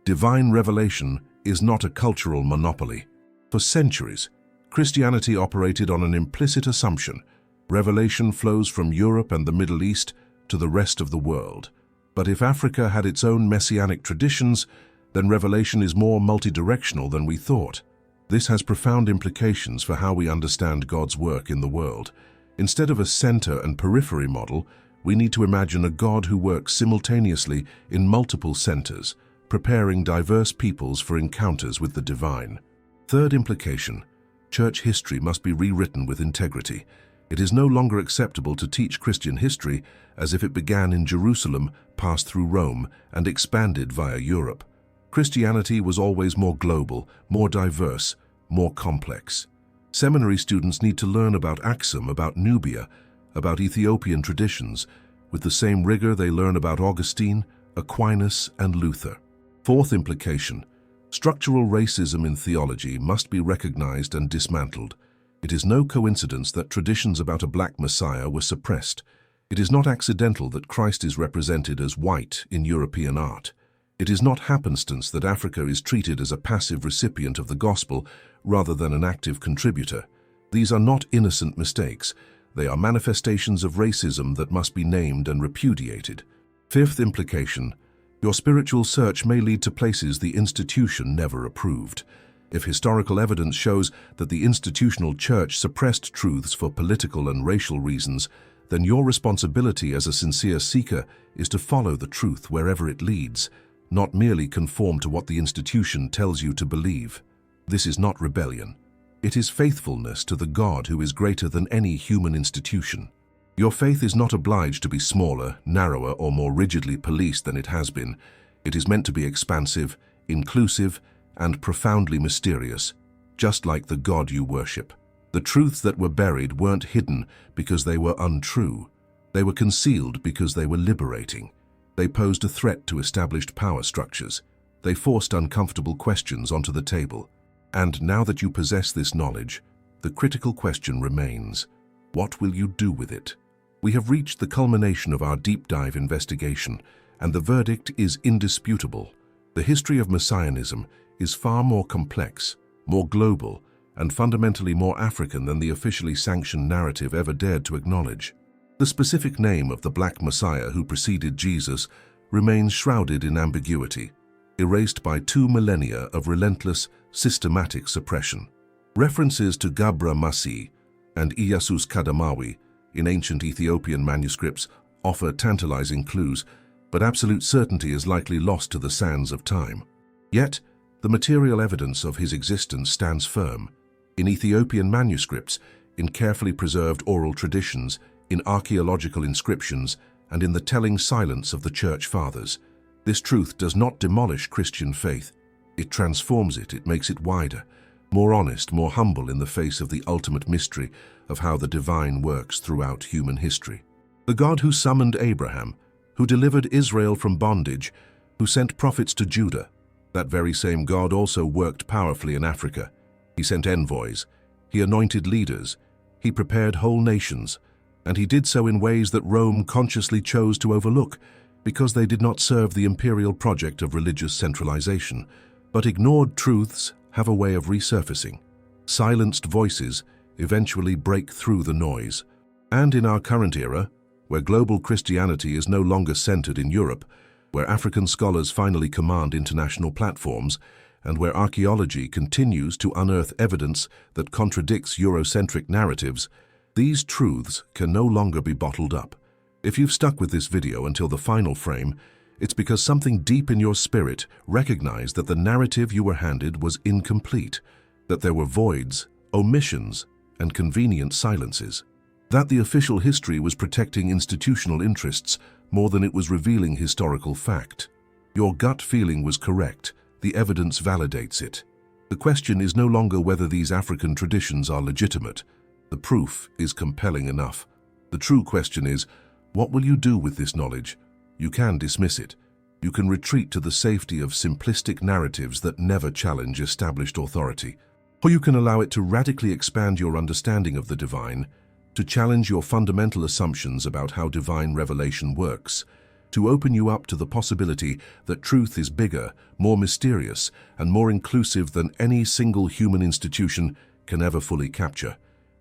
divine revelation is not a cultural monopoly. For centuries, Christianity operated on an implicit assumption: revelation flows from Europe and the Middle East to the rest of the world. But if Africa had its own messianic traditions, then revelation is more multidirectional than we thought. This has profound implications for how we understand God's work in the world. Instead of a center and periphery model, we need to imagine a God who works simultaneously in multiple centers, preparing diverse peoples for encounters with the divine. Third implication: church history must be rewritten with integrity. It is no longer acceptable to teach Christian history as if it began in Jerusalem, passed through Rome, and expanded via Europe. Christianity was always more global, more diverse, more complex. Seminary students need to learn about Axum, about Nubia, about Ethiopian traditions, with the same rigor they learn about Augustine, Aquinas, and Luther. Fourth implication: structural racism in theology must be recognized and dismantled. It is no coincidence that traditions about a black Messiah were suppressed. It is not accidental that Christ is represented as white in European art. It is not happenstance that Africa is treated as a passive recipient of the gospel rather than an active contributor. These are not innocent mistakes. They are manifestations of racism that must be named and repudiated. Fifth implication: your spiritual search may lead to places the institution never approved. If historical evidence shows that the institutional church suppressed truths for political and racial reasons, then your responsibility as a sincere seeker is to follow the truth wherever it leads, not merely conform to what the institution tells you to believe. This is not rebellion. It is faithfulness to the God who is greater than any human institution. Your faith is not obliged to be smaller, narrower, or more rigidly policed than it has been. It is meant to be expansive, inclusive, and profoundly mysterious, just like the God you worship. The truths that were buried weren't hidden because they were untrue. They were concealed because they were liberating. They posed a threat to established power structures. They forced uncomfortable questions onto the table. And now that you possess this knowledge, the critical question remains: what will you do with it? We have reached the culmination of our deep dive investigation, and the verdict is indisputable. The history of Messianism is far more complex, more global, and fundamentally more African than the officially sanctioned narrative ever dared to acknowledge. The specific name of the Black Messiah who preceded Jesus remains shrouded in ambiguity, erased by 2 millennia of relentless, systematic suppression. References to Gabra Masih and Iyasus Kadamawi in ancient Ethiopian manuscripts offer tantalizing clues, but absolute certainty is likely lost to the sands of time. Yet, the material evidence of his existence stands firm. In Ethiopian manuscripts, in carefully preserved oral traditions, in archaeological inscriptions, and in the telling silence of the Church Fathers. This truth does not demolish Christian faith. It transforms it, it makes it wider, more honest, more humble in the face of the ultimate mystery of how the divine works throughout human history. The God who summoned Abraham, who delivered Israel from bondage, who sent prophets to Judah, that very same God also worked powerfully in Africa. He sent envoys, he anointed leaders, he prepared whole nations, and he did so in ways that Rome consciously chose to overlook because they did not serve the imperial project of religious centralization. But ignored truths have a way of resurfacing. Silenced voices eventually break through the noise. And in our current era, where global Christianity is no longer centered in Europe, where African scholars finally command international platforms, and where archaeology continues to unearth evidence that contradicts Eurocentric narratives, these truths can no longer be bottled up. If you've stuck with this video until the final frame, it's because something deep in your spirit recognized that the narrative you were handed was incomplete, that there were voids, omissions, and convenient silences, that the official history was protecting institutional interests more than it was revealing historical fact. Your gut feeling was correct. The evidence validates it. The question is no longer whether these African traditions are legitimate. The proof is compelling enough. The true question is, what will you do with this knowledge? You can dismiss it. You can retreat to the safety of simplistic narratives that never challenge established authority. Or you can allow it to radically expand your understanding of the divine, to challenge your fundamental assumptions about how divine revelation works, to open you up to the possibility that truth is bigger, more mysterious, and more inclusive than any single human institution can ever fully capture.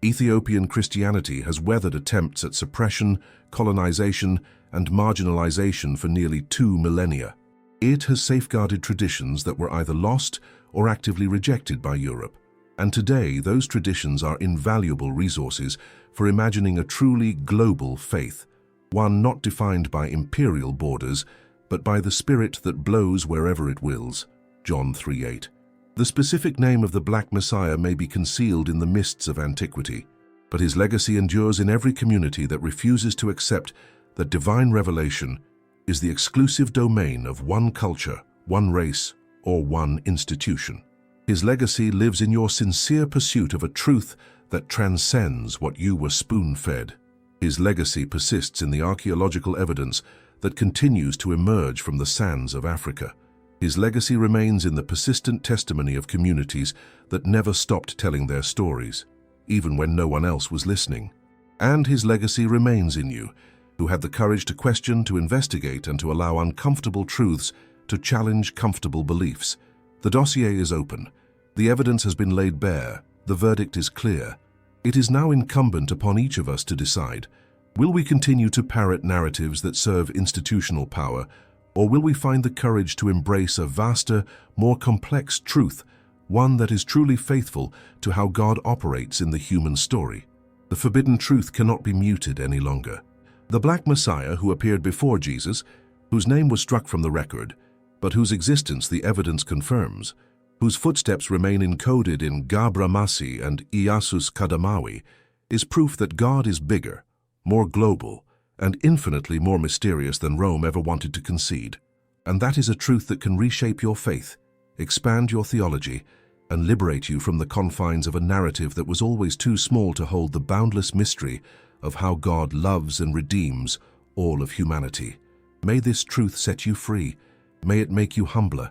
Ethiopian Christianity has weathered attempts at suppression, colonization, and marginalization for nearly 2 millennia. It has safeguarded traditions that were either lost or actively rejected by Europe. And today, those traditions are invaluable resources for imagining a truly global faith, one not defined by imperial borders, but by the Spirit that blows wherever it wills. John 3:8. The specific name of the Black Messiah may be concealed in the mists of antiquity, but his legacy endures in every community that refuses to accept that divine revelation is the exclusive domain of one culture, one race, or one institution. His legacy lives in your sincere pursuit of a truth that transcends what you were spoon-fed. His legacy persists in the archaeological evidence that continues to emerge from the sands of Africa. His legacy remains in the persistent testimony of communities that never stopped telling their stories, even when no one else was listening. And his legacy remains in you, who had the courage to question, to investigate, and to allow uncomfortable truths to challenge comfortable beliefs. The dossier is open. The evidence has been laid bare. The verdict is clear. It is now incumbent upon each of us to decide, will we continue to parrot narratives that serve institutional power, or will we find the courage to embrace a vaster, more complex truth, one that is truly faithful to how God operates in the human story? The forbidden truth cannot be muted any longer. The Black Messiah who appeared before Jesus, whose name was struck from the record, but whose existence the evidence confirms, whose footsteps remain encoded in Gabra Masi and Iyasus Kadamawi, is proof that God is bigger, more global, and infinitely more mysterious than Rome ever wanted to concede. And that is a truth that can reshape your faith, expand your theology, and liberate you from the confines of a narrative that was always too small to hold the boundless mystery of how God loves and redeems all of humanity. May this truth set you free. May it make you humbler,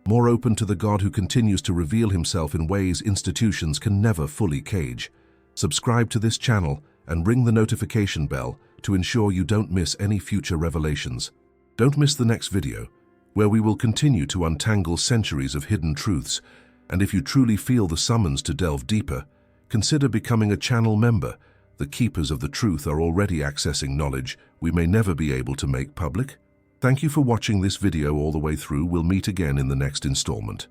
more open to the God who continues to reveal himself in ways institutions can never fully cage. Subscribe to this channel and ring the notification bell to ensure you don't miss any future revelations. Don't miss the next video, where we will continue to untangle centuries of hidden truths. And if you truly feel the summons to delve deeper, consider becoming a channel member. The keepers of the truth are already accessing knowledge we may never be able to make public. Thank you for watching this video all the way through. We'll meet again in the next installment.